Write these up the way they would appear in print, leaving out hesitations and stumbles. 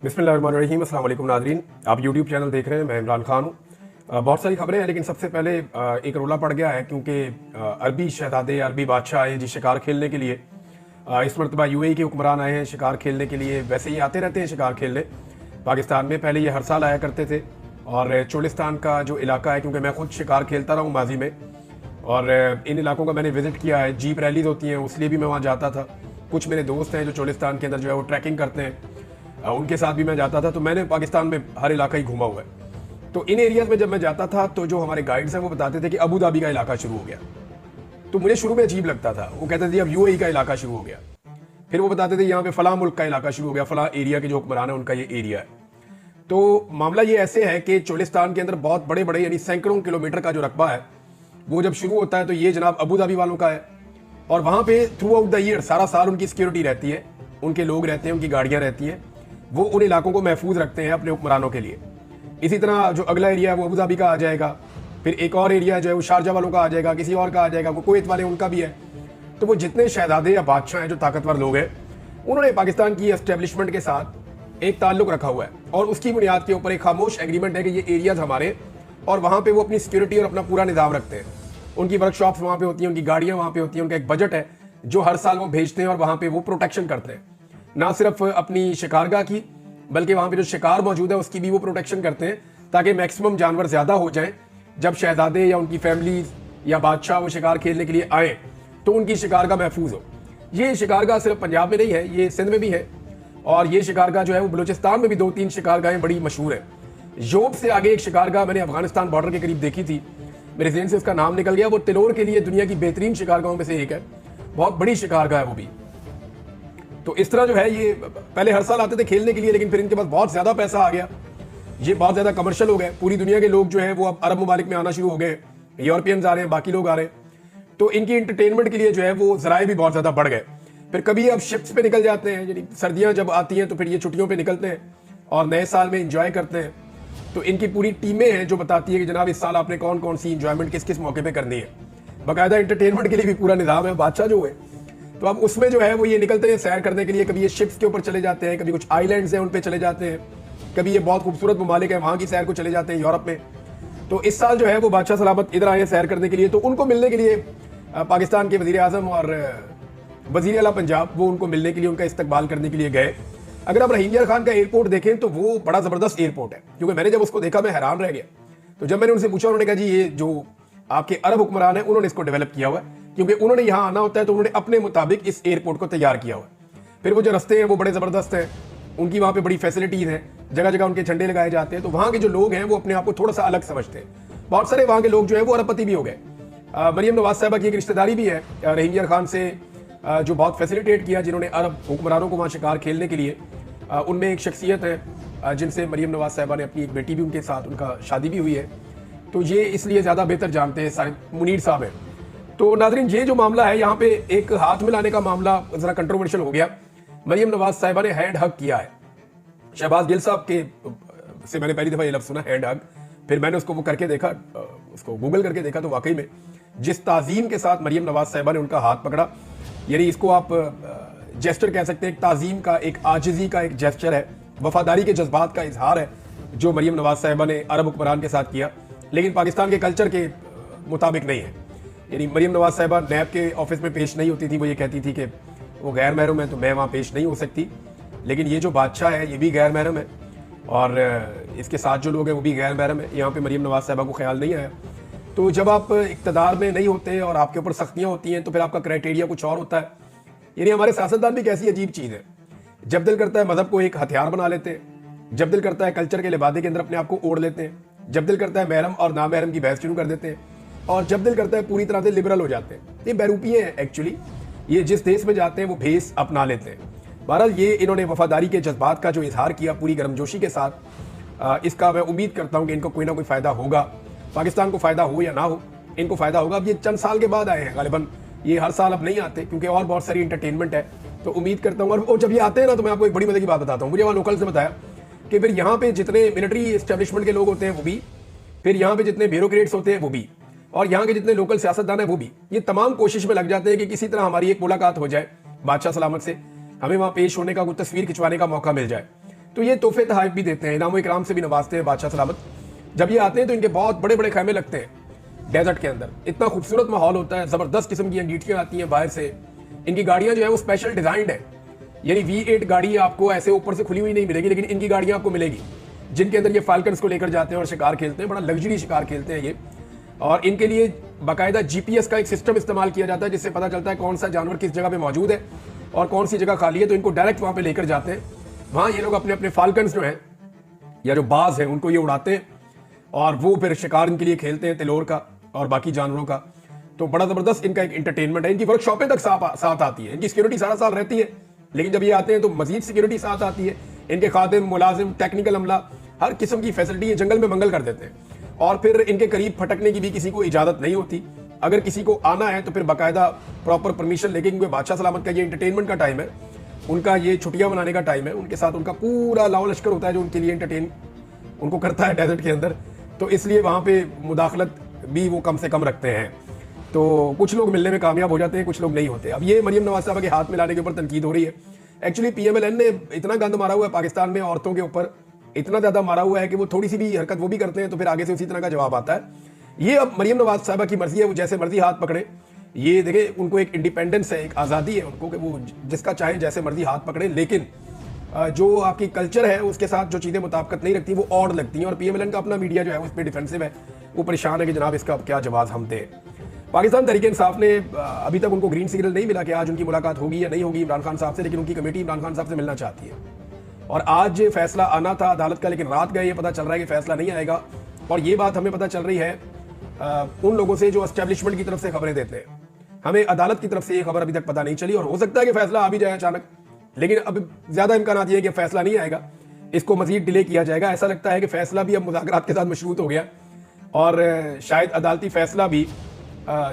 बिस्मिल्लाहिर्रहमानिर्रहीम। अस्सलाम वालेकुम नाज़रीन, आप यूट्यूब चैनल देख रहे हैं। मैं इमरान खान हूँ। बहुत सारी खबरें हैं, लेकिन सबसे पहले एक रोला पड़ गया है क्योंकि अरबी शहजादे, अरबी बादशाह आए जी शिकार खेलने के लिए। इस मरतबा यूएई के हुक्मरान आए हैं शिकार खेलने के लिए। वैसे ही आते रहते हैं शिकार खेलने पाकिस्तान में, पहले ये हर साल आया करते थे। और चोलिस्तान का जो इलाका है, क्योंकि मैं खुद शिकार खेलता रहा हूँ माजी में, और इन इलाकों का मैंने विज़िट किया है। जीप रैलीज होती हैं, उसलिए भी मैं वहाँ जाता था। कुछ मेरे दोस्त हैं जो चोलिस्तान के अंदर जो है वो ट्रैकिंग करते हैं, उनके साथ भी मैं जाता था। तो मैंने पाकिस्तान में हर इलाका ही घूमा हुआ है। तो इन एरियाज में जब मैं जाता था तो जो हमारे गाइड्स हैं वो बताते थे कि अबू धाबी का इलाका शुरू हो गया। तो मुझे शुरू में अजीब लगता था। वो कहते थे अब यूएई का इलाका शुरू हो गया। फिर वो बताते थे यहाँ पे फलां मुल्क का इलाका शुरू हो गया, फलां एरिया के जो हुक्मरान है उनका ये एरिया है। तो मामला ये ऐसे है कि चोलिस्तान के अंदर बहुत बड़े बड़े यानी सैकड़ों किलोमीटर का जो रकबा है वो जब शुरू होता है तो ये जनाब अबू धाबी वालों का है। और वहाँ पे थ्रू आउट द ईयर सारा साल उनकी सिक्योरिटी रहती है, उनके लोग रहते हैं, उनकी गाड़ियाँ रहती हैं। वो उन इलाकों को महफूज रखते हैं अपने हुक्मरानों के लिए। इसी तरह जो अगला एरिया है वो अबू धाबी का आ जाएगा, फिर एक और एरिया जो है वो शारजा वालों का आ जाएगा, किसी और का आ जाएगा, वो कुवैत वाले उनका भी है। तो वो जितने शहजादे या बादशाह हैं, जो ताकतवर लोग हैं, उन्होंने पाकिस्तान की एस्टेब्लिशमेंट के साथ एक ताल्लुक रखा हुआ है। और उसकी बुनियाद के ऊपर एक खामोश एग्रीमेंट है कि ये एरियाज हमारे, और वहाँ पे वो अपनी सिक्योरिटी और अपना पूरा निज़ाम रखते हैं। उनकी वर्कशॉप्स वहाँ पे होती हैं, उनकी गाड़ियाँ वहाँ पे होती हैं, उनका एक बजट है जो हर साल वो भेजते हैं और वहाँ पे वो प्रोटेक्शन करते हैं। ना सिर्फ अपनी शिकारगाह की, बल्कि वहाँ पे जो शिकार मौजूद है उसकी भी वो प्रोटेक्शन करते हैं, ताकि मैक्सिमम जानवर ज़्यादा हो जाएं। जब शहजादे या उनकी फैमिलीज या बादशाह वो शिकार खेलने के लिए आए तो उनकी शिकारगाह महफूज हो। ये शिकारगाह सिर्फ पंजाब में नहीं है, ये सिंध में भी है। और ये शिकारगाह जो है वो बलूचिस्तान में भी 2-3 शिकारगाहें बड़ी मशहूर है। योब से आगे एक शिकारगाह मैंने अफगानिस्तान बॉर्डर के करीब देखी थी, मेरे ज़हन से उसका नाम निकल गया। वो तिलोर के लिए दुनिया की बेहतरीन शिकारगाहों में से एक है, बहुत बड़ी शिकारगाह है वो भी। तो इस तरह जो है ये पहले हर साल आते थे खेलने के लिए, लेकिन फिर इनके पास बहुत ज़्यादा पैसा आ गया, ये बहुत ज़्यादा कमर्शियल हो गए। पूरी दुनिया के लोग जो है वो अब अरब ममालिक में आना शुरू हो गए, यूरोपियंस आ रहे हैं, बाकी लोग आ रहे हैं। तो इनकी इंटरटेनमेंट के लिए जो है वो ज़राए भी बहुत ज़्यादा बढ़ गए। फिर कभी अब शिप्स पे निकल जाते हैं, यानी सर्दियाँ जब आती हैं तो फिर ये छुट्टियों पर निकलते हैं और नए साल में इंजॉय करते हैं। तो इनकी पूरी टीमें हैं जो बताती है कि जनाब इस साल आपने कौन कौन सी इंजॉयमेंट किस किस मौके पे करनी है। बाकायदा इंटरटेनमेंट के लिए भी पूरा निज़ाम है बादशाह जो है। तो अब उसमें जो है वो ये निकलते हैं सैर करने के लिए। कभी ये शिप्स के ऊपर चले जाते हैं, कभी कुछ आइलैंड्स हैं उन पे चले जाते हैं, कभी ये बहुत खूबसूरत ममालिक है वहाँ की सैर को चले जाते हैं यूरोप में। तो इस साल जो है वो बादशाह सलामत इधर आए हैं सैर करने के लिए। तो उनको मिलने के लिए पाकिस्तान के वज़ीर आज़म और वज़ीर आला पंजाब वो उनको मिलने के लिए, उनका इस्तकबाल करने के लिए गए। अगर आप रहीम यार खान का एयरपोर्ट देखें तो वो बड़ा ज़बरदस्त एयरपोर्ट है, क्योंकि मैंने जब उसको देखा मैं हैरान रह गया। तो जब मैंने उनसे पूछा, उन्होंने कहा जी ये जो आपके अरब हुक्मरान है उन्होंने इसको डेवलप किया हुआ है, क्योंकि उन्होंने यहाँ आना होता है तो उन्होंने अपने मुताबिक इस एयरपोर्ट को तैयार किया हुआ है। फिर वो जो रास्ते हैं वो बड़े ज़बरदस्त हैं, उनकी वहाँ पे बड़ी फैसिलिटीज़ हैं, जगह जगह उनके झंडे लगाए जाते हैं। तो वहाँ के जो लोग हैं वो अपने आप को थोड़ा सा अलग समझते हैं। बहुत सारे वहाँ के लोग जो है वो अरबपति भी हो गए। मरियम नवाज साहिबा की एक रिश्तेदारी भी है रहीम यार खान से, जो बहुत फैसिलिटेट किया, जिन्होंने अरब हुक्मरानों को वहाँ शिकार खेलने के लिए। उनमें एक शख्सियत है जिनसे मरियम नवाज साहिबा ने अपनी एक बेटी भी उनके साथ, उनका शादी भी हुई है। तो ये इसलिए ज़्यादा बेहतर जानते हैं, साहिब मुनीर साहब हैं। तो नाज़रीन ये जो मामला है यहाँ पे एक हाथ मिलाने का मामला ज़रा कंट्रोवर्शियल हो गया। मरियम नवाज साहिबा ने हैंड हग किया है शहबाज गिल साहब के से। मैंने पहली दफ़ा ये लफ्ज़ सुना हैंड हग, फिर मैंने उसको वो करके देखा, उसको गूगल करके देखा, तो वाकई में जिस ताज़ीम के साथ मरियम नवाज साहिबा ने उनका हाथ पकड़ा, यानी इसको आप जेस्चर कह सकते हैं, एक ताज़ीम का, एक आजिज़ी का एक जेस्चर है, वफादारी के जज्बात का इजहार है जो मरियम नवाज साहिबा ने अरब हुक्मरान के साथ किया, लेकिन पाकिस्तान के कल्चर के मुताबिक नहीं है। यानी मरियम नवाज साहिबा नैब के ऑफिस में पेश नहीं होती थी, वो ये कहती थी कि वो गैर महरम है तो मैं वहाँ पेश नहीं हो सकती। लेकिन ये जो बादशाह है ये भी गैर महरम है और इसके साथ जो लोग हैं वो भी गैर महरम है। यहाँ पे मरियम नवाज साहिबा को ख्याल नहीं आया। तो जब आप इक़्तिदार में नहीं होते और आपके ऊपर सख्तियाँ होती हैं तो फिर आपका क्राइटेरिया कुछ और होता है। यानी हमारे सियासतदान भी कैसी अजीब चीज़ है, जब दिल करता है मजहब को एक हथियार बना लेते हैं, जब दिल करता है कल्चर के लिबादे के अंदर अपने आप को ओढ़ लेते हैं, जब दिल करता है महरम और नामहरम की बहस शुरू कर देते हैं, और जब दिल करता है पूरी तरह से लिबरल हो जाते हैं। ये बैरूपियाँ हैं एक्चुअली, ये जिस देश में जाते हैं वो भेस अपना लेते हैं। बहरहाल ये इन्होंने वफादारी के जज्बात का जो इजहार किया पूरी गर्मजोशी के साथ, इसका मैं उम्मीद करता हूँ कि इनको कोई ना कोई फ़ायदा होगा। पाकिस्तान को फ़ायदा हो या ना हो, इनको फ़ायदा होगा। अब ये चंद साल के बाद आए हैं गालिबन, ये हर साल अब नहीं आते क्योंकि और बहुत सारी इंटरटेनमेंट है। तो उम्मीद करता हूँ, और जब ये आते हैं ना तो मैं आपको एक बड़ी मजे की बात बताता हूँ। मुझे वहाँ लोकल से बताया कि फिर यहाँ पे जितने मिलिट्री इस्टेब्लिशमेंट के लोग होते हैं वो भी, फिर यहाँ पे जितने ब्यूरोक्रेट्स होते हैं वो भी, और यहाँ के जितने लोकल सियासतदान हैं वो भी, ये तमाम कोशिश में लग जाते हैं कि किसी तरह हमारी एक मुलाकात हो जाए बादशाह सलामत से, हमें वहाँ पेश होने का, कोई तस्वीर खिंचवाने का मौका मिल जाए। تو یہ تحفے تحائف بھی دیتے ہیں, انعام و اکرام سے بھی نوازتے ہیں بادشاہ سلامت. جب یہ آتے ہیں تو ان کے بہت بڑے بڑے خیمے لگتے ہیں ڈیزرٹ کے اندر, اتنا خوبصورت ماحول ہوتا ہے, زبردست قسم کی انگیٹھیاں آتی ہیں باہر سے. ان کی گاڑیاں جو ہے وہ اسپیشل ڈیزائنڈ ہیں, یعنی V8 گاڑی آپ کو ایسے اوپر سے کھلی ہوئی نہیں ملے گی, لیکن ان کی گاڑیاں آپ کو ملے گی جن کے اندر یہ فالکنز کو لے کر جاتے ہیں اور شکار کھیلتے ہیں. بڑا لگژری شکار کھیلتے ہیں یہ, اور ان کے لیے باقاعدہ GPS کا ایک سسٹم استعمال کیا جاتا ہے جس سے پتہ چلتا ہے کون سا جانور کس جگہ پہ موجود ہے اور کون سی جگہ خالی ہے, تو ان کو ڈائریکٹ وہاں پہ لے کر جاتے ہیں. وہاں یہ لوگ اپنے اپنے فالکنز جو ہیں یا جو باز ہیں ان کو یہ اڑاتے ہیں اور وہ پھر شکار ان کے لیے کھیلتے ہیں تلور کا اور باقی جانوروں کا. تو بڑا زبردست ان کا ایک انٹرٹینمنٹ ہے. ان کی ورک شاپیں تک ساتھ آتی ہے, ان کی سیکورٹی سارا سال رہتی ہے, لیکن جب یہ آتے ہیں تو مزید سیکورٹی ساتھ آتی ہے. ان کے خادم, ملازم, ٹیکنیکل عملہ, ہر قسم کی فیسلٹی یہ جنگل میں منگل کر دیتے ہیں. اور پھر ان کے قریب پھٹکنے کی بھی کسی کو اجازت نہیں ہوتی. اگر کسی کو آنا ہے تو پھر باقاعدہ پراپر پرمیشن لے کے, کیونکہ بادشاہ سلامت کا یہ انٹرٹینمنٹ کا ٹائم ہے, ان کا یہ چھٹیاں منانے کا ٹائم ہے, ان کے ساتھ ان کا پورا لاؤ لشکر ہوتا ہے جو ان کے لیے انٹرٹین ان کو کرتا ہے ڈیزرٹ کے اندر. تو اس لیے وہاں پہ مداخلت بھی وہ کم سے کم رکھتے ہیں. تو کچھ لوگ ملنے میں کامیاب ہو جاتے ہیں, کچھ لوگ نہیں ہوتے. اب یہ مریم نواز صاحبہ کے ہاتھ میں لانے کے اوپر تنقید ہو رہی ہے. ایکچولی PMLN نے اتنا گند مارا ہوا ہے پاکستان میں عورتوں کے اوپر, اتنا زیادہ مارا ہوا ہے کہ وہ تھوڑی سی بھی حرکت وہ بھی کرتے ہیں تو پھر آگے سے اسی طرح کا جواب آتا ہے. یہ اب مریم نواز صاحبہ کی مرضی ہے, وہ جیسے مرضی ہاتھ پکڑے. یہ دیکھیں ان کو ایک انڈیپینڈنس ہے, ایک آزادی ہے ان کو کہ وہ جس کا چاہیں جیسے مرضی ہاتھ پکڑے, لیکن جو آپ کی کلچر ہے اس کے ساتھ جو چیزیں مطابقت نہیں رکھتی وہ اور لگتی ہیں. اور PMLN کا اپنا میڈیا جو ہے اس پہ ڈیفینسو ہے, وہ پریشان ہے کہ جناب اس کا کیا جواز ہم دیں. پاکستان تحریک انصاف نے ابھی تک ان کو گرین سگنل نہیں ملا کہ آج ان کی ملاقات ہوگی یا نہیں ہوگی عمران خان صاحب سے, لیکن ان کی کمیٹی عمران خان صاحب سے ملنا چاہتی ہے. اور آج فیصلہ آنا تھا عدالت کا, لیکن رات گئے یہ پتہ چل رہا ہے کہ فیصلہ نہیں آئے گا. اور یہ بات ہمیں پتہ چل رہی ہے ان لوگوں سے جو اسٹیبلشمنٹ کی طرف سے خبریں دیتے ہیں. ہمیں عدالت کی طرف سے یہ خبر ابھی تک پتہ نہیں چلی, اور ہو سکتا ہے کہ فیصلہ آ بھی جائے اچانک, لیکن اب زیادہ امکانات یہ ہے کہ فیصلہ نہیں آئے گا, اس کو مزید ڈیلے کیا جائے گا. ایسا لگتا ہے کہ فیصلہ بھی اب مذاکرات کے ساتھ مشروط ہو گیا, اور شاید عدالتی فیصلہ بھی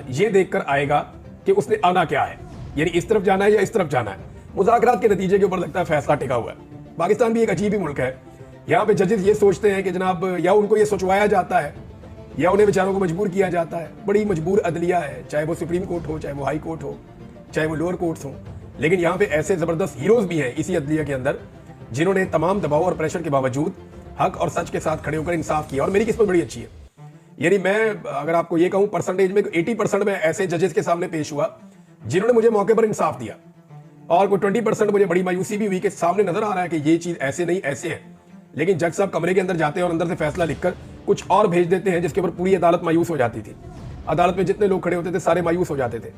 یہ دیکھ کر آئے گا کہ اس نے آنا کیا ہے, یعنی اس طرف جانا ہے یا اس طرف جانا ہے. مذاکرات کے نتیجے کے اوپر لگتا ہے فیصلہ ٹکا ہوا ہے. پاکستان بھی ایک عجیب ہی ملک ہے, یہاں پہ ججز یہ سوچتے ہیں کہ جناب یا ان کو یہ سوچوایا جاتا ہے یا انہیں بیچاروں کو مجبور کیا جاتا ہے. بڑی مجبور عدلیہ ہے, چاہے وہ سپریم کورٹ ہو, چاہے وہ ہائی کورٹ ہو, چاہے وہ لوور کورٹس ہوں. لیکن یہاں پہ ایسے زبردست ہیروز بھی ہیں اسی عدلیہ کے اندر جنہوں نے تمام دباؤ اور پریشر کے باوجود حق اور سچ کے ساتھ کھڑے ہو کر انصاف کیا. اور میری قسمت بڑی اچھی ہے, یعنی میں اگر آپ کو یہ کہوں پرسنٹیج میں 80% میں ایسے ججز کے سامنے پیش ہوا جنہوں نے مجھے موقع پر انصاف دیا, اور کوئی 20% مجھے بڑی مایوسی بھی ہوئی کہ سامنے نظر آ رہا ہے کہ یہ چیز ایسے نہیں ایسے ہے, لیکن جج صاحب کمرے کے اندر جاتے ہیں اور اندر سے فیصلہ لکھ کر کچھ اور بھیج دیتے ہیں جس کے اوپر پوری عدالت مایوس ہو جاتی تھی. عدالت میں جتنے لوگ کھڑے ہوتے تھے سارے مایوس ہو جاتے تھے.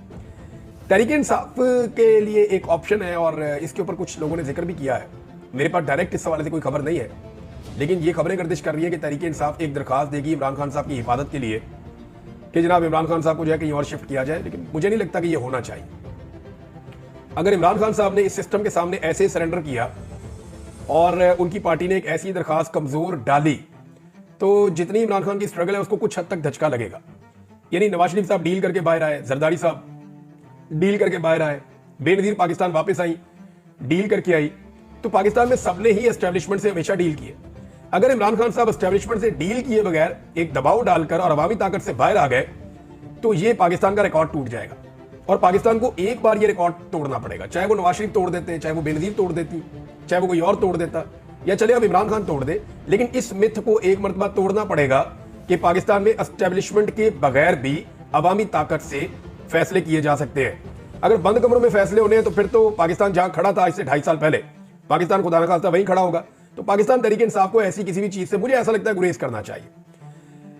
تحریک انصاف کے لیے ایک آپشن ہے, اور اس کے اوپر کچھ لوگوں نے ذکر بھی کیا ہے. میرے پاس ڈائریکٹ اس حوالے سے کوئی خبر نہیں ہے, لیکن یہ خبریں گردش کر رہی ہے کہ تحریک انصاف ایک درخواست دے گی عمران خان صاحب کی حفاظت کے لیے کہ جناب عمران خان صاحب کو جو ہے کہیں اور شفٹ کیا جائے. لیکن مجھے نہیں لگتا کہ یہ ہونا چاہیے. اگر عمران خان صاحب نے اس سسٹم کے سامنے ایسے سرنڈر کیا اور ان کی پارٹی نے ایک ایسی درخواست کمزور ڈالی, تو جتنی عمران خان کی سٹرگل ہے اس کو کچھ حد تک دھچکا لگے گا. یعنی نواز شریف صاحب ڈیل کر کے باہر آئے, زرداری صاحب ڈیل کر کے باہر آئے, بے نظیر پاکستان واپس آئی, ڈیل کر کے آئی. تو پاکستان میں سب نے ہی اسٹیبلشمنٹ سے ہمیشہ ڈیل کیے. اگر عمران خان صاحب اسٹیبلشمنٹ سے ڈیل کیے بغیر ایک دباؤ ڈال کر اور عوامی طاقت سے باہر آ گئے تو یہ پاکستان کا ریکارڈ ٹوٹ جائے گا, اور پاکستان کو ایک بار یہ ریکارڈ توڑنا پڑے گا. چاہے وہ نواز شریف توڑ دیتے, چاہے وہ بے نظیر توڑ دیتی, چاہے وہ کوئی اور توڑ دیتا, یا چلے اب عمران خان توڑ دے, لیکن اس متھ کو ایک مرتبہ توڑنا پڑے گا کہ پاکستان میں اسٹیبلشمنٹ کے بغیر بھی عوامی طاقت سے فیصلے کیے جا سکتے ہیں. اگر بند کمروں میں فیصلے ہونے ہیں تو پھر تو پاکستان جہاں کھڑا تھا آج سے 2.5 سال پہلے, پاکستان خدا نخواستہ وہیں کھڑا ہوگا. تو پاکستان تحریک انصاف کو ایسی کسی بھی چیز سے مجھے ایسا لگتا ہے گریز کرنا چاہیے.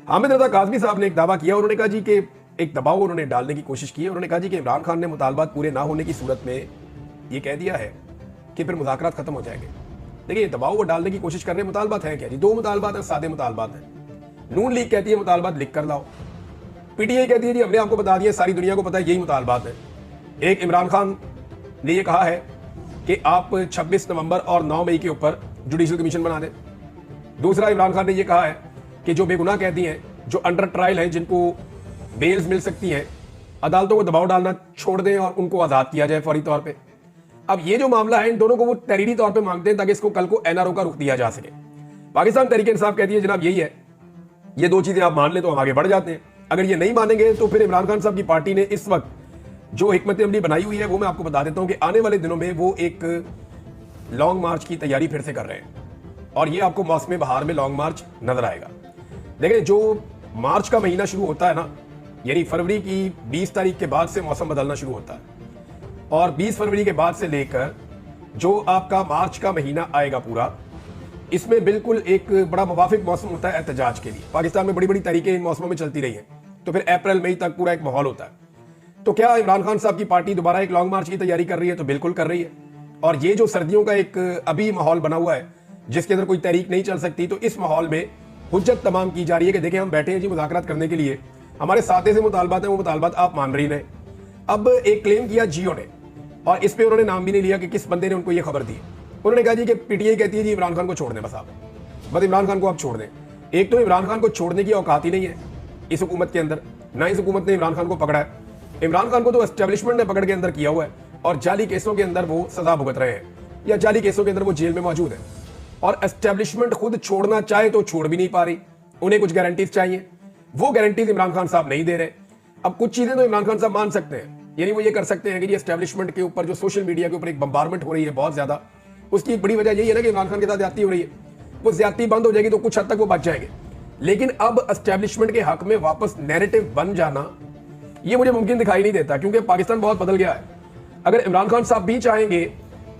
حامد رضا کاظمی صاحب نے ایک دعویٰ کیا, انہوں نے کہا جی کہ ایک دباؤ انہوں نے ڈالنے کی کوشش کی. انہوں نے کہا جی کہ عمران خان نے مطالبات پورے نہ ہونے کی صورت میں یہ کہہ دیا ہے کہ پھر مذاکرات ختم ہو جائیں گے. دیکھیے دباؤ وہ ڈالنے کی کوشش کر رہے ہیں. مطالبات ہیں کیا جی؟ 2 مطالبات ہیں, سادے مطالبات ہیں. نون لیگ کہتی ہے مطالبات لکھ کر لاؤ, PTI کہتی ہے جی ہم نے آپ کو بتا دیا, ساری دنیا کو پتا ہے یہی مطالبات ہیں. ایک عمران خان نے یہ کہا ہے کہ آپ 26 نومبر اور 9 مئی کے اوپر جوڈیشل کمیشن بنا دیں. دوسرا عمران خان نے یہ کہا ہے کہ جو بے گناہ قیدی ہیں, جو انڈر ٹرائل ہیں, جن کو بیلز مل سکتی ہیں, عدالتوں کو دباؤ ڈالنا چھوڑ دیں اور ان کو آزاد کیا جائے فوری طور پہ. اب یہ جو معاملہ ہے ان دونوں کو وہ تحریری طور پہ مانگتے ہیں تاکہ اس کو کل کو NRO کا رخ دیا جا سکے. پاکستان تحریک انصاف کہتی ہے جناب یہی ہے, یہ 2 چیزیں آپ مان لیں تو ہم آگے بڑھ جاتے ہیں. اگر یہ نہیں مانیں گے تو پھر عمران خان صاحب کی پارٹی نے اس وقت جو حکمت عملی بنائی ہوئی ہے وہ میں آپ کو بتا دیتا ہوں کہ آنے والے دنوں میں وہ ایک لانگ مارچ کی تیاری پھر سے کر رہے ہیں. और ये आपको मौसम बहार में लॉन्ग मार्च नजर आएगा। देखें, जो मार्च का महीना शुरू होता है ना, यानी फरवरी की 20 तारीख के बाद से मौसम बदलना शुरू होता है, और 20 फरवरी के बाद से लेकर जो आपका मार्च का महीना आएगा पूरा, इसमें बिल्कुल एक बड़ा मुवाफिक मौसम होता है एहतजाज के लिए। पाकिस्तान में बड़ी बड़ी तरीके इन मौसमों में चलती रही हैं, तो फिर अप्रैल मई तक पूरा एक माहौल होता है। तो क्या इमरान खान साहब की पार्टी दोबारा एक लॉन्ग मार्च की तैयारी कर रही है? तो बिल्कुल कर रही है। और ये जो सर्दियों का एक अभी माहौल बना हुआ है जिसके अंदर कोई तहरीक नहीं चल सकती, तो इस माहौल में हुज्जत तमाम की जा रही है कि देखें, हम बैठे हैं जी मुज़ाकरात करने के लिए, हमारे सादे से मुतालबात हैं, वो मुतालबात आप मान रही रहे। अब एक क्लेम किया जियो ने, और इस पर उन्होंने नाम भी नहीं लिया कि किस बंदे ने उनको ये खबर दी। उन्होंने कहा जी कि पीटीआई कहती है जी इमरान खान को छोड़ दें, बस इमरान खान को आप छोड़ दें। एक तो इमरान खान को छोड़ने की औकात ही नहीं है इस हुकूमत के अंदर, ना इस हुकूमत ने इमरान खान को पकड़ा है। इमरान खान को तो एस्टेब्लिशमेंट ने पकड़ के अंदर किया हुआ है, और जाली केसों के अंदर वो सजा भुगत रहे हैं, या जाली केसों के अंदर वो जेल में मौजूद है। और एस्टेब्लिशमेंट खुद छोड़ना चाहे तो छोड़ भी नहीं पा रही, उन्हें कुछ गारंटीज चाहिए, वो गारंटीज इमरान खान साहब नहीं दे रहे। अब कुछ चीजें तो इमरान खान साहब मान सकते हैं, यानी वो ये कर सकते हैं कि एस्टेब्लिशमेंट के ऊपर जो सोशल मीडिया के ऊपर एक बम्बारमेंट हो रही है बहुत ज्यादा, उसकी एक बड़ी वजह यही है ना कि इमरान खान के साथ ज्यादती हो रही है। वो ज्यादती बंद हो जाएगी तो कुछ हद तक वो बच जाएंगे, लेकिन अब एस्टेब्लिशमेंट के हक में वापस नैरेटिव बन जाना, ये मुझे मुमकिन दिखाई नहीं देता, क्योंकि पाकिस्तान बहुत बदल गया है। अगर इमरान खान साहब भी चाहेंगे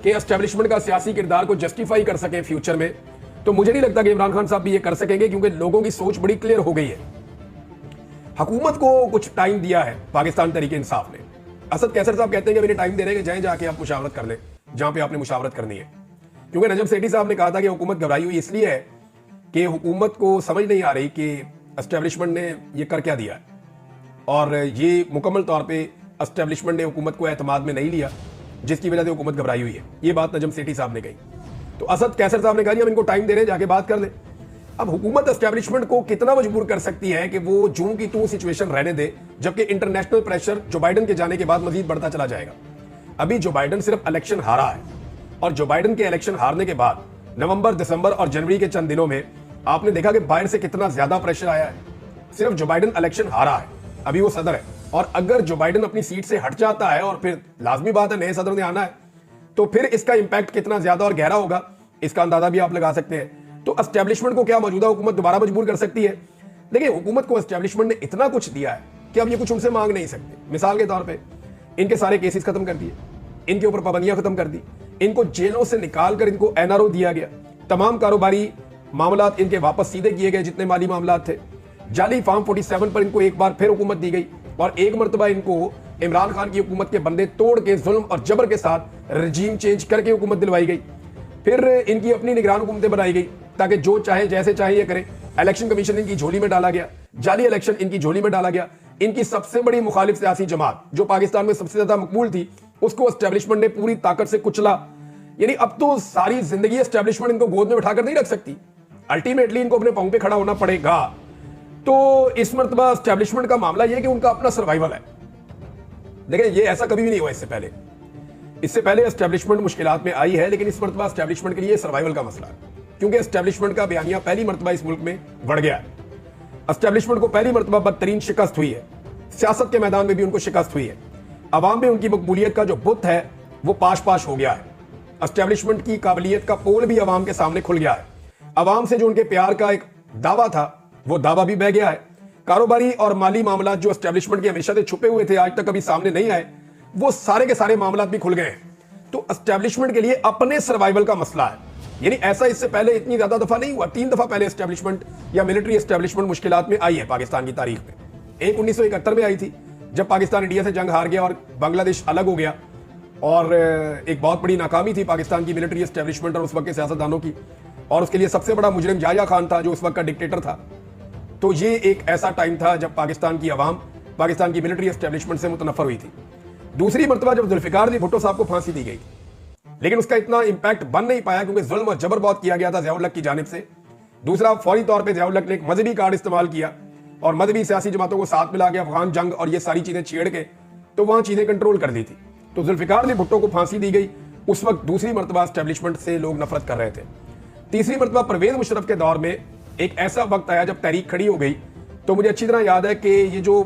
कि एस्टेब्लिशमेंट का सियासी किरदार को जस्टिफाई कर सकें फ्यूचर में, तो मुझे नहीं लगता कि इमरान खान साहब भी ये कर सकेंगे, क्योंकि लोगों की सोच बड़ी क्लियर हो गई है। हुकूमत को कुछ टाइम दिया है पाकिस्तान तहरीक इंसाफ ने। असद कैसर साहब कहते हैं कि मेरे टाइम दे रहे हैं कि जाएं जाके आप मुशावरत कर लें जहां पे आपने मुशावरत करनी है, क्योंकि नजम सेठी साहब ने कहा था कि हुकूमत घबराई हुई इसलिए है कि हुकूमत को समझ नहीं आ रही कि एस्टेब्लिशमेंट ने ये कर क्या दिया है, और ये मुकम्मल तौर पे एस्टेब्लिशमेंट ने हुकूमत को एतमाद में नहीं लिया, जिसकी वजह से हुकूमत घबराई हुई है। ये बात नजम सेठी साहब ने कही। तो असद कैसर साहब ने कहा हम इनको टाइम दे रहे हैं, जाके बात कर ले। अब हुकूमत एस्टेब्लिशमेंट को कितना मजबूर कर सकती है कि वो जूं की तू सिचुएशन रहने दे, जबकि इंटरनेशनल प्रेशर जो बाइडन के जाने के बाद मजीद बढ़ता चला जाएगा। अभी जो बाइडन सिर्फ इलेक्शन हारा है, और जो बाइडन के इलेक्शन हारने के बाद नवंबर, दिसंबर और जनवरी के चंद दिनों में आपने देखा कि बाहर से कितना ज्यादा प्रेशर आया है। सिर्फ जो बाइडन इलेक्शन हारा है, अभी वो सदर है, और अगर जो बाइडन अपनी सीट से हट जाता है, और फिर लाजमी बात है नए सदर ने आना है, तो फिर इसका इंपैक्ट कितना ज्यादा और गहरा होगा, इसका अंदाजा भी आप लगा सकते हैं। तो एस्टेब्लिशमेंट को क्या मौजूदा हुकूमत दोबारा मजबूर कर सकती है? देखिए, हुकूमत को एस्टेब्लिशमेंट ने इतना कुछ दिया है कि अब ये कुछ उनसे मांग नहीं सकते। मिसाल के तौर पे इनके सारे केसेस खत्म कर दिए, इनके ऊपर पाबंदियां खत्म कर दी, इनको जेलों से निकाल कर इनको एनआरओ दिया गया, तमाम कारोबारी मामलात इनके वापस सीधे किए गए जितने माली मामलात थे। जाली फार्म 47 पर इनको एक बार फिर हुकूमत दी गई, और एक मरतबा इनको इमरान खान की हुकूमत के बंदे तोड़ के जुल्म और जबर के साथ रजीम चेंज करके हुकूमत दिलवाई गई। फिर इनकी अपनी निगरान हुकूमतें बनाई गई ताकि जो चाहे जैसे चाहे ये करें। इलेक्शन कमीशन इनकी झोली में डाला गया, जाली इलेक्शन इनकी झोली में डाला गया। इनकी सबसे बड़ी मुखालिफ सियासी जमात जो पाकिस्तान में सबसे ज्यादा मकबूल थी, उसको एस्टेब्लिशमेंट ने पूरी ताकत से कुचला। यानी अब तो सारी जिंदगी एस्टेब्लिशमेंट इनको गोद में बिठाकर नहीं रख सकती, अल्टीमेटली इनको अपने पांव पे खड़ा होना पड़ेगा। तो इस मरतबा एस्टेब्लिशमेंट का मामला यह कि उनका अपना सर्वाइवल है। देखिए, ये ऐसा कभी भी नहीं हुआ इससे पहले एस्टेब्लिशमेंट मुश्किलात में आई है, लेकिन इस मरतबा एस्टेब्लिशमेंट के लिए सर्वाइवल का मसला है, क्योंकि एस्टेब्लिशमेंट का बयानिया पहली मरतबा इस मुल्क में बढ़ गया है। एस्टेब्लिशमेंट को पहली मरतबा बदतरीन शिकस्त हुई है, सियासत के मैदान में भी उनको शिकस्त हुई है। अवाम में उनकी मकबूलियत का जो बुत है वो पाश पाश हो गया है। एस्टेब्लिशमेंट की काबिलियत का पोल भी अवाम के सामने खुल गया है। अवाम से जो उनके प्यार का एक दावा था, वो दावा भी बह गया है। कारोबारी और माली मामला जो एस्टेब्लिशमेंट के हमेशा से छुपे हुए थे, आज तक कभी सामने नहीं आए, वो सारे के सारे मामला भी खुल गए हैं। तो एस्टेब्लिशमेंट के लिए अपने सर्वाइवल का मसला है। यानी ऐसा इससे पहले इतनी ज्यादा दफा नहीं हुआ। 3 दफा पहले एस्टेब्लिशमेंट या मिलिट्री एस्टेब्लिशमेंट मुश्किलात में आई है पाकिस्तान की तारीख में। एक 1971 में आई थी, जब पाकिस्तान इंडिया से जंग हार गया और बांग्लादेश अलग हो गया, और एक बहुत बड़ी नाकामी थी पाकिस्तान की मिलिट्री एस्टेब्लिशमेंट और उस वक्त के सियासतदानों की, और उसके लिए सबसे बड़ा मुजरिम याह्या खान था जो उस वक्त का डिक्टेटर था। तो ये एक ऐसा टाइम था जब पाकिस्तान की आवाम पाकिस्तान की मिलिट्री एस्टेब्लिशमेंट से मुतनफर हुई थी। दूसरी मरतबा जब जुल्फिकार अली भुट्टो साहब को फांसी दी गई, लेकिन उसका इतना इंपैक्ट बन नहीं पाया क्योंकि जुल्म और जबर बहुत किया गया था ज़िया उल हक की जानिब से। दूसरा, फौरी तौर पे ज़िया उल हक ने एक मजहबी कार्ड इस्तेमाल किया और मजहबी सियासी जमातों को साथ मिला के अफगान जंग और ये सारी चीजें छेड़ के तो वहां चीजें कंट्रोल कर दी थी। तो जुल्फिकार अली भुट्टो को फांसी दी गई। उस वक्त दूसरी मरतबा एस्टेब्लिशमेंट से लोग नफरत कर रहे थे। तीसरी मरतबा परवेज मुशर्रफ के दौर में एक ऐसा वक्त आया जब तहरीक खड़ी हो गई। तो मुझे अच्छी तरह याद है कि ये जो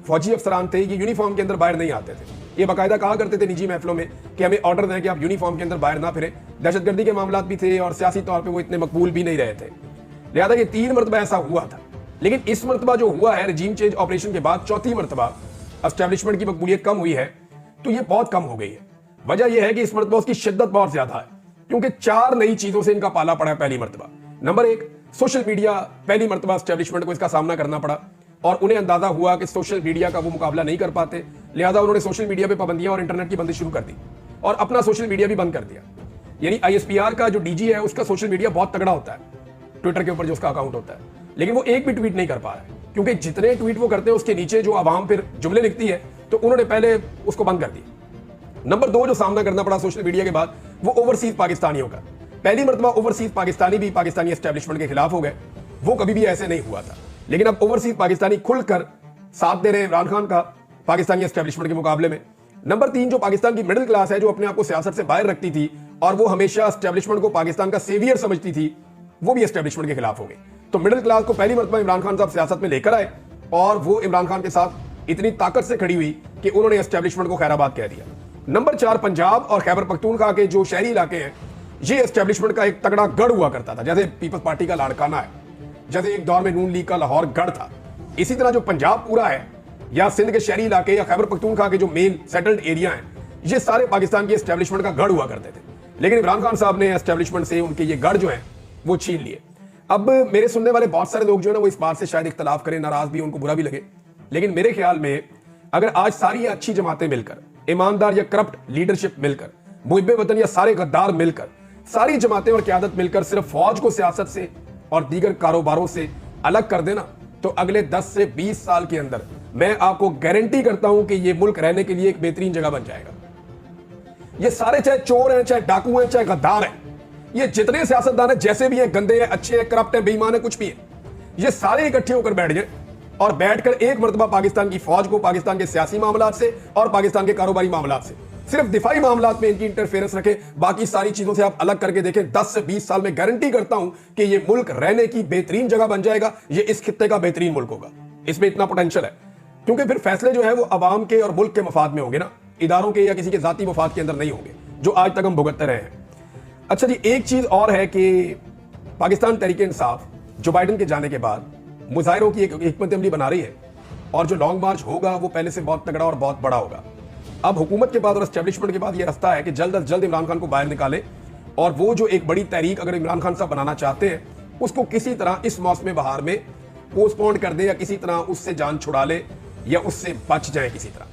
फौजी अफसरान थे, ये यूनिफॉर्म के अंदर बाहर नहीं आते थे। ये बाकायदा कहा करते थे निजी महफिलों में कि हमें ऑर्डर दें कि आप यूनिफॉर्म के अंदर बाहर ना फिरें, दहशत गर्दी के मामला भी थे और सियासी तौर पे वो इतने मकबूल भी नहीं रहे थे। लिहाजा ये 3 मरतबा ऐसा हुआ था, लेकिन इस मरतबा जो हुआ है रजीम चेंज ऑपरेशन के बाद चौथी मरतबा एस्टेब्लिशमेंट की मकबूलियत कम हुई है, तो ये बहुत कम हो गई है। वजह यह है कि इस मरतबा उसकी शिद्दत बहुत ज्यादा है, क्योंकि 4 नई चीजों से इनका पाला पड़ा है पहली मरतबा। नंबर 1, सोशल मीडिया पहली मरतबा एस्टेब्लिशमेंट को इसका सामना करना पड़ा और उन्हें अंदाजा हुआ कि सोशल मीडिया का वो मुकाबला नहीं कर पाते, लिहाजा उन्होंने सोशल मीडिया पे पाबंदियां और इंटरनेट की बंदिश शुरू कर दी और अपना सोशल मीडिया भी बंद कर दिया। यानी ISPR का जो DG है उसका सोशल मीडिया बहुत तगड़ा होता है, ट्विटर के ऊपर जो उसका अकाउंट होता है, लेकिन वो एक भी ट्वीट नहीं कर पा रहा है, क्योंकि जितने ट्वीट वो करते हैं उसके नीचे जो आवाम फिर जुमले लिखती है, तो उन्होंने पहले उसको बंद कर दिया। नंबर 2 जो सामना करना पड़ा सोशल मीडिया के बाद, वो ओवरसीज पाकिस्तानियों का। पहली मरतबा ओवरसीज पाकिस्तानी भी पाकिस्तानी एस्टेब्लिशमेंट के खिलाफ हो गए, वो कभी भी ऐसे नहीं हुआ था, लेकिन अब ओवरसीज पाकिस्तानी खुलकर साथ दे रहे इमरान खान का पाकिस्तानी एस्टेब्लिशमेंट के मुकाबले में। नंबर 3 जो पाकिस्तान की मिडिल क्लास है, जो अपने आप को सियासत से बाहर रखती थी और वो हमेशा एस्टेब्लिशमेंट को पाकिस्तान का सेवियर समझती थी, वो भी एस्टेब्लिशमेंट के खिलाफ हो गई। तो मिडिल क्लास को पहली मरतबा इमरान खान साहब सियासत में लेकर आए और वो इमरान खान के साथ इतनी ताकत से खड़ी हुई कि उन्होंने एस्टेब्लिशमेंट को खैराबाद कह दिया। नंबर 4 पंजाब और खैबर पख्तूनख्वा के जो शहरी इलाके हैं, ये एस्टेब्लिशमेंट का एक तगड़ा गढ़ हुआ करता था, जैसे पीपल्स पार्टी का लाड़काना है, जैसे एक दौर में नून लीग का लाहौर गढ़ था। इसी तरह जो पंजाब पूरा है या सिंध के शहरी इलाके या खैबर पख्तूनख्वा के जो मेन सेटल्ड एरिया हैं, ये सारे पाकिस्तान की एस्टेब्लिशमेंट का गढ़ हुआ करते थे, लेकिन इमरान खान साहब ने एस्टेब्लिशमेंट से उनके ये गढ़ जो है वो छीन लिए। अब मेरे सुनने वाले बहुत सारे लोग जो है ना, वो इस बात से शायद इख्तलाफ करें, नाराज भी, उनको बुरा भी लगे, लेकिन मेरे ख्याल में अगर आज सारी अच्छी जमातें मिलकर, ईमानदार या करप्ट लीडरशिप मिलकर, मुहिब्बे वतन या सारे गद्दार मिलकर, सारी जमातें और क़यादत मिलकर सिर्फ फौज को सियासत से और दीगर कारोबारों से अलग कर देना, तो अगले 10 से 20 साल के अंदर मैं आपको गारंटी करता हूं कि ये मुल्क रहने के लिए एक बेहतरीन जगह बन जाएगा। ये सारे चाहे चोर हैं, चाहे डाकू हैं, चाहे गद्दार हैं, ये जितने सियासतदान हैं, जैसे भी हैं, गंदे हैं, अच्छे हैं, करप्ट हैं, बेईमान हैं, कुछ भी है, ये सारे इकट्ठे होकर बैठ जाए और बैठकर एक मरतबा पाकिस्तान की फौज को पाकिस्तान के सियासी मामलात से और पाकिस्तान के कारोबारी मामलात से, सिर्फ दिफाई मामलात में इनकी इंटरफेरेंस रखें, बाकी सारी चीजों से आप अलग करके देखें। 10 से 20 साल में गारंटी करता हूं कि ये मुल्क रहने की बेहतरीन जगह बन जाएगा। ये इस खित्ते का बेहतरीन मुल्क होगा, इसमें इतना पोटेंशियल है, क्योंकि फिर फैसले जो है वो अवाम के और मुल्क के मफाद में होंगे ना, इदारों के या किसी के जाती मफाद के अंदर नहीं होंगे, जो आज तक हम भुगतते रहे हैं। अच्छा जी, एक चीज और है कि पाकिस्तान तहरीक इंसाफ जो बाइडन के जाने के बाद मुजाहिरों की एक हिकमत अमली बना रही है और जो लॉन्ग मार्च होगा वो पहले से बहुत तगड़ा और बहुत बड़ा होगा। अब हुकूमत के बाद और एस्टेब्लिशमेंट के बाद ये रास्ता है कि जल्द अज जल्द इमरान खान को बाहर निकाले और वो जो एक बड़ी तहरीक अगर इमरान खान साहब बनाना चाहते हैं, उसको किसी तरह इस मौसम बहार में पोस्टपोन कर दे या किसी तरह उससे जान छुड़ा ले या उससे बच जाए किसी तरह।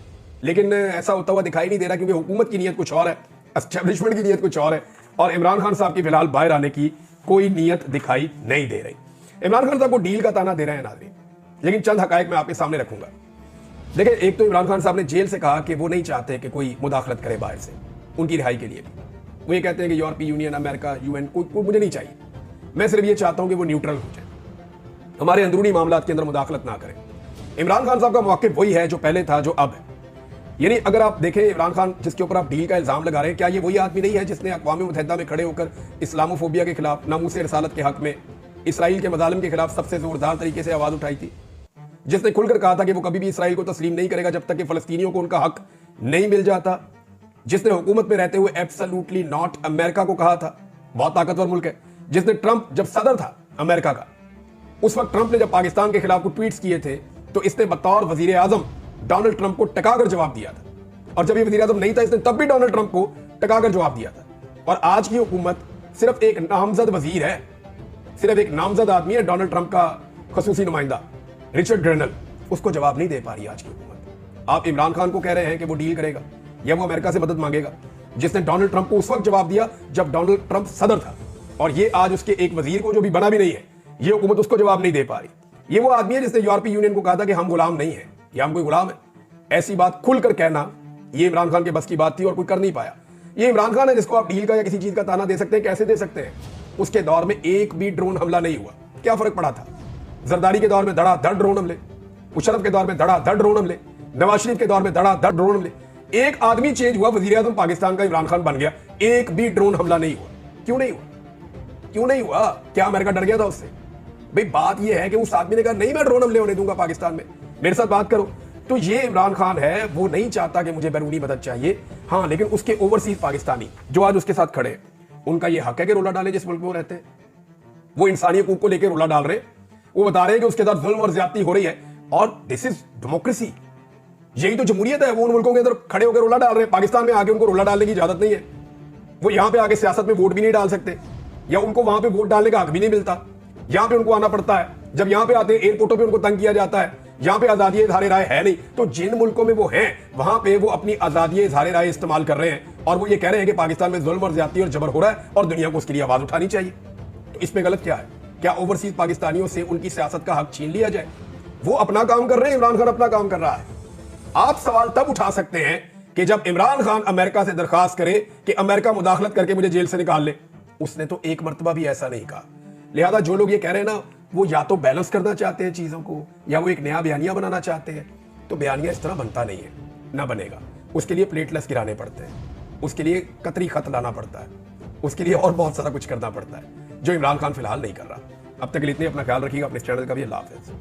लेकिन ऐसा होता हुआ दिखाई नहीं दे रहा, क्योंकि हुकूमत की नीयत कुछ और है, एस्टेब्लिशमेंट की नीयत कुछ और है और इमरान खान साहब की फिलहाल बाहर आने की कोई नीयत दिखाई नहीं दे रही। इमरान खान साहब को डील का ताना दे रहे हैं नाज़रीन, लेकिन चंद हकायक मैं आपके सामने रखूंगा। देखिए, एक तो इमरान खान साहब ने जेल से कहा कि वो नहीं चाहते कि कोई मुदाखलत करे बाहर से उनकी रिहाई के लिए भी। वो ये कहते हैं कि यूरोपीय यूनियन, अमेरिका, UN कोई मुझे नहीं चाहिए, मैं सिर्फ ये चाहता हूं कि वो न्यूट्रल हो जाए, हमारे अंदरूनी मामलात के अंदर मुदाखलत ना करें। इमरान खान साहब का मौक़िफ़ वही है जो पहले था, जो अब है। यानी अगर आप देखें, इमरान खान जिसके ऊपर आप डील का इल्जाम लगा रहे हैं, क्या ये वही आदमी नहीं है जिसने अक़वाम मुत्तहिदा में खड़े होकर इस्लामोफोबिया के खिलाफ, नामूस रसालत के हक में, इसराइल के मज़ालिम के खिलाफ सबसे जोरदार तरीके से आवाज़ उठाई थी, जिसने खुलकर कहा था कि वो कभी भी इसराइल को तस्लीम नहीं करेगा जब तक कि फ़लस्तीनियों को उनका हक नहीं मिल जाता, जिसने हुकूमत में रहते हुए एब्सोल्युटली नॉट अमेरिका को कहा था, बहुत ताकतवर मुल्क है, जिसने ट्रंप जब सदर था अमेरिका का, उस वक्त ट्रंप ने जब पाकिस्तान के खिलाफ कुछ ट्वीट्स किए थे तो इसने बतौर वजीर आजम डोनाल्ड ट्रंप को टकाकर जवाब दिया था, और जब ये वजीर आजम नहीं था इसने तब भी डोनाल्ड ट्रंप को टकाकर जवाब दिया था। और आज की हुकूमत सिर्फ एक नामजद वजीर है, सिर्फ एक नामजद आदमी है, डोनाल्ड ट्रंप का खसूसी नुमाइंदा रिचर्ड ग्रेनल, उसको जवाब नहीं दे पा रही आज की हुकूमत। आप इमरान खान को कह रहे हैं कि वो डील करेगा या वो अमेरिका से मदद मांगेगा, जिसने डोनाल्ड ट्रंप को उस वक्त जवाब दिया जब डोनाल्ड ट्रंप सदर था, और ये आज उसके एक वजीर को, जो भी बना भी नहीं है, ये हुकूमत उसको जवाब नहीं दे पा रही। ये वो आदमी है जिसने यूरोपीय यूनियन को कहा था कि हम गुलाम नहीं है या हम कोई गुलाम है। ऐसी बात खुलकर कहना ये इमरान खान के बस की बात थी और कोई कर नहीं पाया। ये इमरान खान है जिसको आप डील का या किसी चीज का ताना दे सकते हैं, कैसे दे सकते हैं? उसके दौर में एक भी ड्रोन हमला नहीं हुआ, क्या फर्क पड़ा था? जरदारी के दौर में धड़ाधड़ ड्रोन हमले, मुशर्रफ के दौर में धड़ाधड़ ड्रोन हमले, नवाज शरीफ के दौर में धड़ाधड़ ड्रोन हमले। एक आदमी चेंज हुआ, वजीर आजम पाकिस्तान का इमरान खान बन गया, एक भी ड्रोन हमला नहीं हुआ। क्यों नहीं हुआ? क्यों नहीं हुआ? क्या अमेरिका डर गया था उससे? भाई बात यह है कि उस आदमी ने कहा नहीं मैं ड्रोन हमले होने दूंगा पाकिस्तान में, मेरे साथ बात करो। तो ये इमरान खान है, वो नहीं चाहता कि मुझे बैरूनी मदद चाहिए, हाँ, लेकिन उसके ओवरसीज पाकिस्तानी जो आज उसके साथ खड़े हैं, ان کا یہ حق ہے کہ رولا ڈالے جس ملک میں وہ رہتے ہیں. وہ انسانی حقوق کو لے کے رولا ڈال رہے ہیں, وہ بتا رہے ہیں کہ اس کے ساتھ ظلم اور زیادتی ہو رہی ہے, اور دس از ڈیموکریسی, یہی تو جمہوریت ہے. وہ ان ملکوں کے اندر کھڑے ہو کے رولا ڈال رہے ہیں, پاکستان میں آ کے ان کو رولا ڈالنے کی اجازت نہیں ہے. وہ یہاں پہ آ کے سیاست میں ووٹ بھی نہیں ڈال سکتے, یا ان کو وہاں پہ ووٹ ڈالنے کا حق بھی نہیں ملتا. یہاں پہ ان کو آنا پڑتا ہے, جب یہاں پہ آتے ہیں ایئرپورٹوں پہ ان کو تنگ کیا جاتا ہے. یہاں پہ آزادی اظہار رائے ہے نہیں, تو جن ملکوں میں وہ ہیں وہاں پہ وہ اپنی آزادی اظہار رائے استعمال کر رہے ہیں, اور وہ یہ کہہ رہے ہیں کہ پاکستان میں ظلم اور زیادتی اور جبر ہو رہا ہے اور دنیا کو اس کے لیے آواز اٹھانی چاہیے. تو اس میں غلط کیا ہے؟ کیا اوورسیز پاکستانیوں سے ان کی سیاست کا حق چھین لیا جائے؟ وہ اپنا کام کر رہے ہیں, عمران خان اپنا کام کر رہا ہے. آپ سوال تب اٹھا سکتے ہیں کہ جب عمران خان امریکہ سے درخواست کرے کہ امریکہ مداخلت کر کے مجھے جیل سے نکال لے. اس نے تو ایک مرتبہ بھی ایسا نہیں کہا. لہذا جو لوگ یہ کہہ رہے ہیں نا, وہ یا تو بیلنس کرنا چاہتے ہیں چیزوں کو, یا وہ ایک نیا بیانیہ بنانا چاہتے ہیں. تو بیانیہ اس طرح بنتا نہیں ہے, نہ بنے گا. اس کے لیے پلیٹلیس گرانے پڑتے ہیں, اس کے لیے قطری خط لانا پڑتا ہے, اس کے لیے اور بہت سارا کچھ کرنا پڑتا ہے, جو عمران خان فی الحال نہیں کر رہا. اب تک کے لیے اتنے, اپنا خیال رکھیے گا, اپنے چینل کا بھی. اللہ حافظ.